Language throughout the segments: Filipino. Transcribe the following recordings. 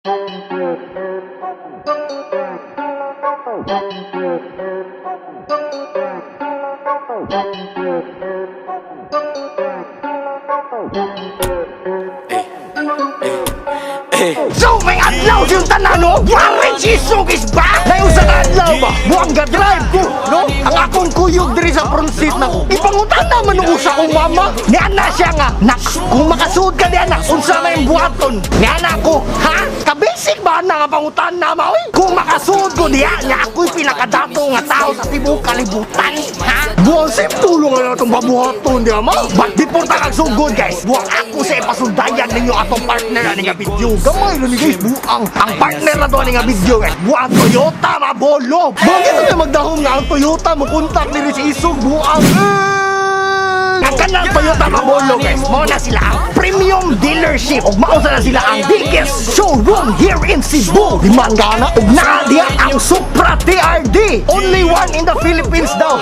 So may adlaw yung tanan no? Warren Jisung is back! Ngayon sa adlaw ba? Buang ga-drive ko, no? Ang akong kuyog diri sa front seat na ko. Ipangutan naman nung usa kong mama. Niyan na siya nga, nak, kung makasuod ka diyan na, unsa na yung buhaton. Niyan ako, ha? Kabisig ba na nga pangutan na maoy? Kung makasuod ko diyan, niya ako'y pinakadato nga tao sa tibok kalibutan, ha? Buang sim tulong na itong babuhaton diyan mo. Ba't di po ta kagsugod guys? Buang ako sa ipasundayan ninyo atong partner na nga video. Gamay na ni guys, buang. Ang partner na doon nga video guys, buang Toyota mabolo. Bakit na magdahong nga ang Toyota mo kontak ni si Isog buang. Ang kanang Toyota Mabolo guys, mao na sila ang premium dealership ug mao na sila ang biggest showroom here in Cebu. Di man gana ug naa diya ang Supra TRD. Only one in the Philippines daw.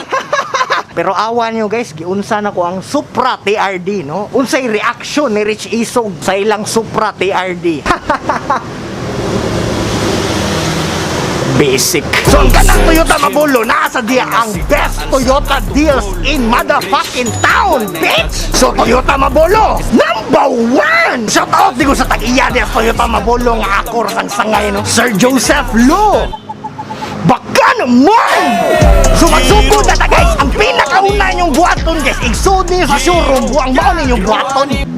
Pero awan nyo guys, giunsa na ko ang Supra TRD, no? Unsay reaction ni Rich Isog sa ilang Supra TRD. Basic. So ang kanang Toyota Mabolo, nasa diya ang best Toyota deals in motherfucking town, bitch! So Toyota Mabolo, number 1! Shout out di ko sa tag-iya niya Toyota Mabolo nga ako sang sangay, no? Sir Joseph Lu! Baka naman! So magsugod na ta guys, ang pinakauna yung buhaton guys, igsud niyo sa showroom, buang mao ninyong buhaton.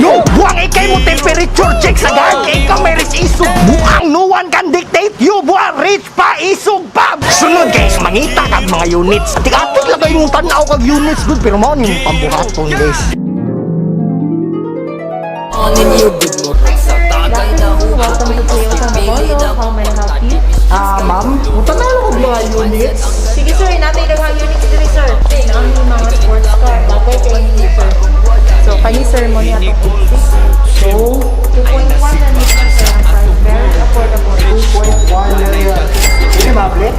No, buang ikay mo temperature check sa gaan kay ikaw may Rich Isog. Buang no one can dictate you, buang Rich pa Isog pa. Sunod guys, mangita kag mga units. Atik-atik lang kayo yung tanaw kag units good, pero mao ni pambuhaton guys. Welcome to Toyota Mabolo. How may I help you? Ma'am, tanaw ko mga units. Sige sir, natin daghang units diri sir. Ang mga sports car, bagay kay ni sir. So, kani sir mo niya itong 86. So, 2.1 na nito sir. Ang price, very affordable. 2.1 million. Hindi mablit?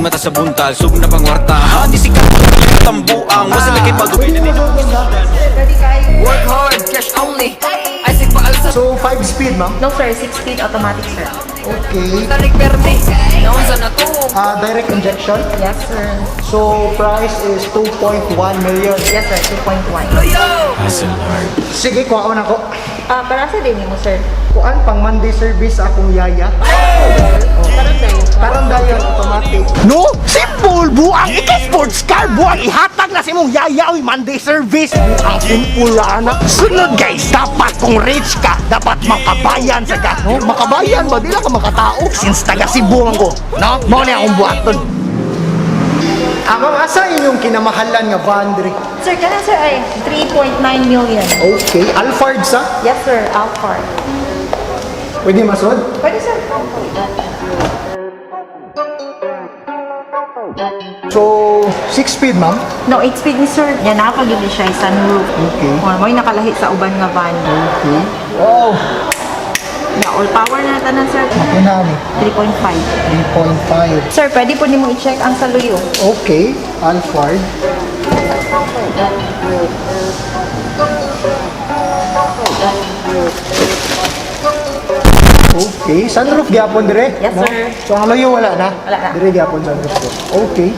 Mata sa buntal, sug na pangwartahan. Di sikat tambuang, wasa na kay pagawin na nito. Ready kayo? Work hard, cash only. I say paal sa So, 5 speed ma'am? No sir, 6-speed automatic sir. Okay. tarik perme. Naunsa na to. Direct injection? Yes sir. So, price is 2.1 million. Yes sir, 2.1. Yo! Sige, kuhaan ako. Para sa din mo sir. Kuhaan pang Monday service akong yaya. Karon tayo. Parang dayon automatic. No? Simple! Buang ika-sports car! Buang ihatag na si mong yaya oy Monday service! Buang simple anak. Sunod guys, dapat kung rich ka, dapat makabayan sa ka. No? Makabayan ba? Di lang ka makatao. Since taga Cebu man ko. No? Mao na akong buhaton. Amang asa inyong kinamahalan nga boundary? Sir, kana sir ay 3.9 million. Okay. Alphard sa? Yes sir, Alphard. Pwede masod? Pwede sir. So, 6 speed ma'am? No, 8-speed ni sir. Yan, nakapagili siya sa sunroof. Okay. May nakalahi sa uban nga van. Okay. Wow! Yeah, all power na tanan sir. Makinani. 3.5. 3.5. Sir, pwede po nimo i-check ang saluyo. Okay. Alphard. Okay. Sunroof gyapon dire? Yes, sir. So ang layo wala na? Wala na. Dire gyapon sunroof ko. Okay.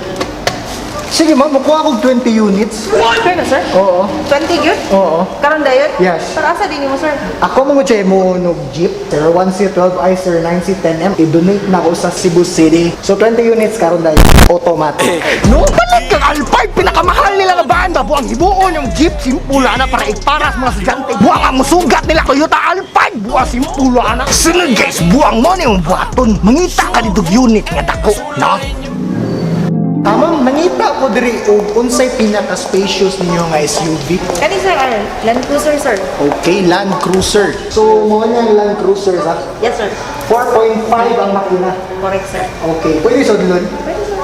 Sige ma'am, makuha kong 20 units. Sure na sir? Oo. 20 yun? Oo. Karon dayon? Yes. Para asa din mo sir? Ako mga chay mo nog jeep, sir, 1C12 I sir, 9C10M. I-donate na ako sa Cebu City. So 20 units karon dahil automatic. No, balik kang Alphard, pinakamahal nila nga banda. Buang hibuon yung jeep, simpula na para iparas mga estudyante. Buang ang musugat nila Toyota Alphard, buang simpula na. Sunod guys, buang mo na yung buhaton. Mangita ka dito unit nga dako, no? Tamang, nangita ko diri og unsay pinaka-spacious ninyo nga SUV. Kani sir, Land Cruiser sir. Okay, Land Cruiser. So, mo niya Land Cruiser ha? Yes sir. 4.5 ang makina. Correct sir. Okay, pwede sa dulon? Pwede sir.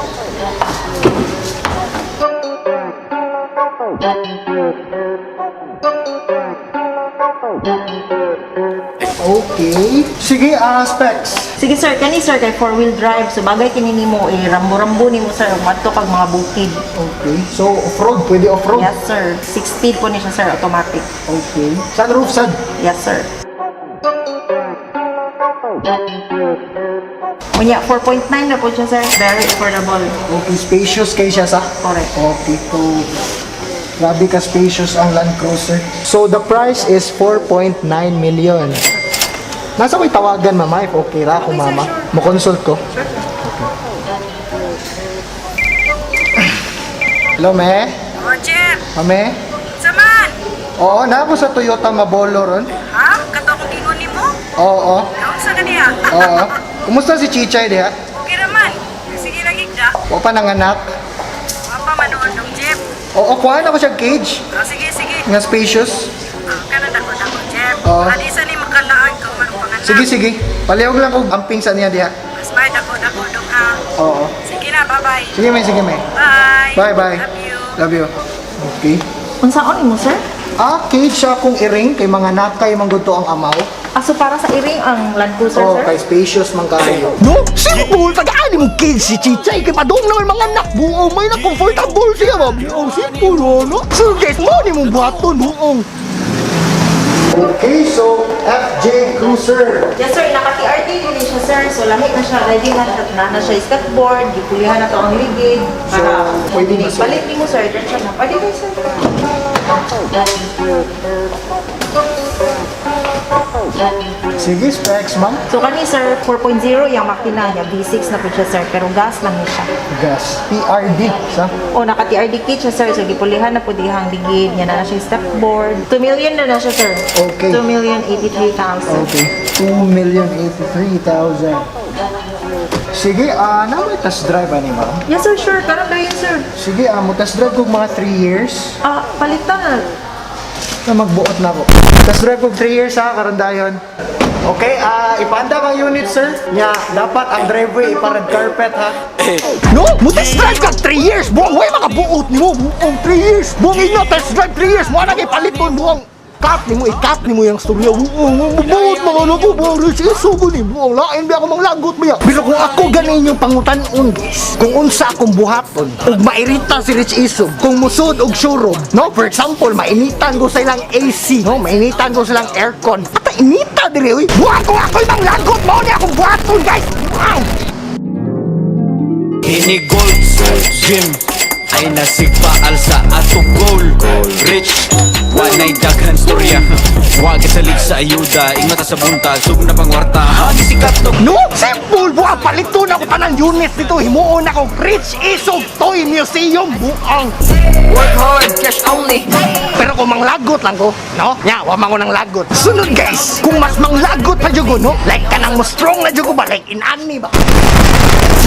Okay. Sige, specs. Sige sir, kani sir kay 4-wheel drive. So bagay kini nimo rambo-rambo nimo sir ug madto kag mga bukid. Okay. So, off-road. Pwede off-road? Yes sir. 6 speed po ni siya sir, automatic. Okay. Sunroof, sad. Yes sir. Unya 4.9 na po siya sir. Very affordable. Okay, spacious kay siya sa? Correct. Okay, so grabe ka spacious ang Land Cruiser. So the price is 4.9 million. Nasa ko'y tawagan mama, if okay ra ako mama. Mo-consult ko. Hello, me? Roger, Mame? saman! Oo, na ako sa Toyota Mabolo ron. Ha? Kato akong gingon mo? Oo, Naon sa kaniya? oo. Kumusta si Chichay diha? Okay naman. Sige lang igda. O pa nanganak? Wapa manood ng jeep. Oo, kuhaan ako siya cage. Sige, sige. Nga spacious. Kanan ako na ko, jeep. Oo. Hadisa ni makalaan kung manong panganak. Sige, sige. Palihog lang ko amping sa niya diha. Mas may dako dong ha. Oo. Sige na, bye-bye. Sige, may, sige, may. Bye. Bye-bye. Love you. Love you. Okay. Unsaon nimo sir? Cage siya kung iring kay mga nakay mangguto ang amaw. So para sa iring ang Land Cruiser Oh, sir? kay spacious man kayo. No, simple. Tagaan mo cage si Chichay. Kaya padong naman mga anak. Buong may na comfortable siya ba? Buong simple, no? So guys, mo ni mong buhaton, buong. Okay, so FJ Cruiser. Yes sir, naka-TRT din siya sir. So lahi na siya, ready na siya skateboard, gipulihan na to ang ligid. Para pwede na sir. Palit mo sir, diretso na. Pwede kayo sir. Sige, specs ma'am. So kani sir, 4.0 yung makina niya, V6 na po siya sir, pero gas lang niya siya. Gas. PRD. Sa? O naka-TRD kit siya sir, so gipulihan na po dihang ligid, yan na siya yung stepboard. 2 million na siya sir. Okay. 2,083,000. Okay. 2,083,000. Sige, naman test drive ani ma'am. Yes sir, sure. Karon ba yun sir? Sige, mo test drive ko mga 3 years. Palitan na. Na magbuot na ako. Test drive ko 3 years ha, karon dayon. Okay, ipanda ang unit sir. Nya, dapat ang driveway iparad carpet ha. No, mo test drive ka 3 years. Buong way makabuot ni mo. Buong 3 years. Buong ina test drive 3 years. Mo na kay paliton buong. Cut ni mo, i-cut ni mo yung storya. Buong mga lago, buong resiso ko ni. Buong lain ba ako mang lagot ba yan? Pero kung ako ganin yung pangutan-on guys, kung unsa akong buhaton, ug mairita si Rich Isog, kung musod og showroom, no? For example, mainitan ko sa ilang AC, no? Mainitan ko silang aircon. At inita dire, uy. Buhat ko ako yung lagot mo ni akong buhaton guys. Wow! Ini gold gym ay nasigpaal sa ato goal. Rich, wanay daghan storya. Huwag kasalig sa ayuda, ingata sa buntal, sub na pangwarta. Hani si Katok. No, simple buha palito na ko tanang unit dito. Himuon ako Rich Isog Toy Museum buang. Work hard, cash only. Pero kung manglagot lang ko, no? Nya, wa man ko nang lagot. Sunod guys, kung mas manglagot pa jugo, no? Like kanang mo strong na jugo ba? Like inani ba?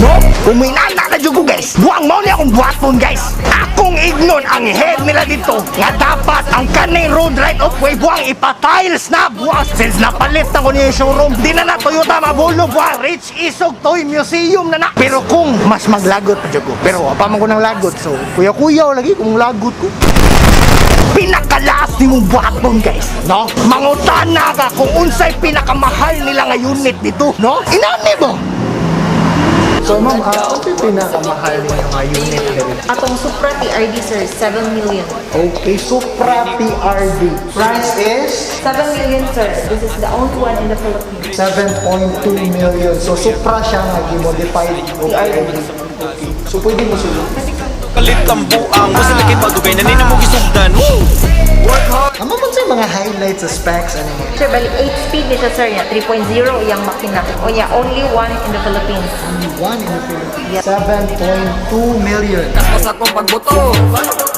No? Kung may nana na jugo guys, buang mo niya akong buhaton guys. Akong ignon ang head nila dito nga dapat ang kaning road right of way buang ipa-tiles na buang. Since napalit na ko niya yung showroom, di na na Toyota Mabolo buang Rich Isog Toy Museum na na. Pero kung mas maglagot pa jugo, pero wa pa man ko nang lagot, so kuya-kuya lagi kung lagot ko. Pinakalaas ni mong buhaton guys, no? Mangutana ka kung unsay pinakamahal nila nga unit dito, no? Inani mo? So ma'am, ano yung pinakamahal mo yung mga unit dito? Atong Supra TRD sir, 7 million. Okay, Supra PRD. Price is 7 million sir. This is the only one in the Philippines. 7.2 million. So Supra siya nga i-modified PRD. Okay. So pwede mo sulong. Kalit ang buang, wasa na kay padugay, nanina mo gisugdan. Work hard. Ano mo sa mga highlights sa specs? Ano yun? Sir, bali 8 speed niya siya sir niya, 3.0 yung makina. O niya, only one in the Philippines. One in the Philippines. 7.2 million. Tapos akong pagboto.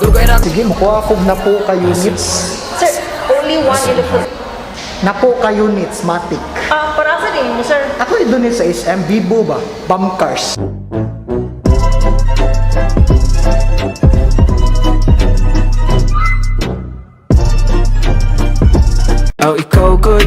Dugay na. Sige, makuha ko na po ka units. Sir, only one in the Philippines. Na po ka units, Matic. Para sa din mo sir. Ako i-donate sa SM Vivo ba? Bump cars. Oh, ikaw good.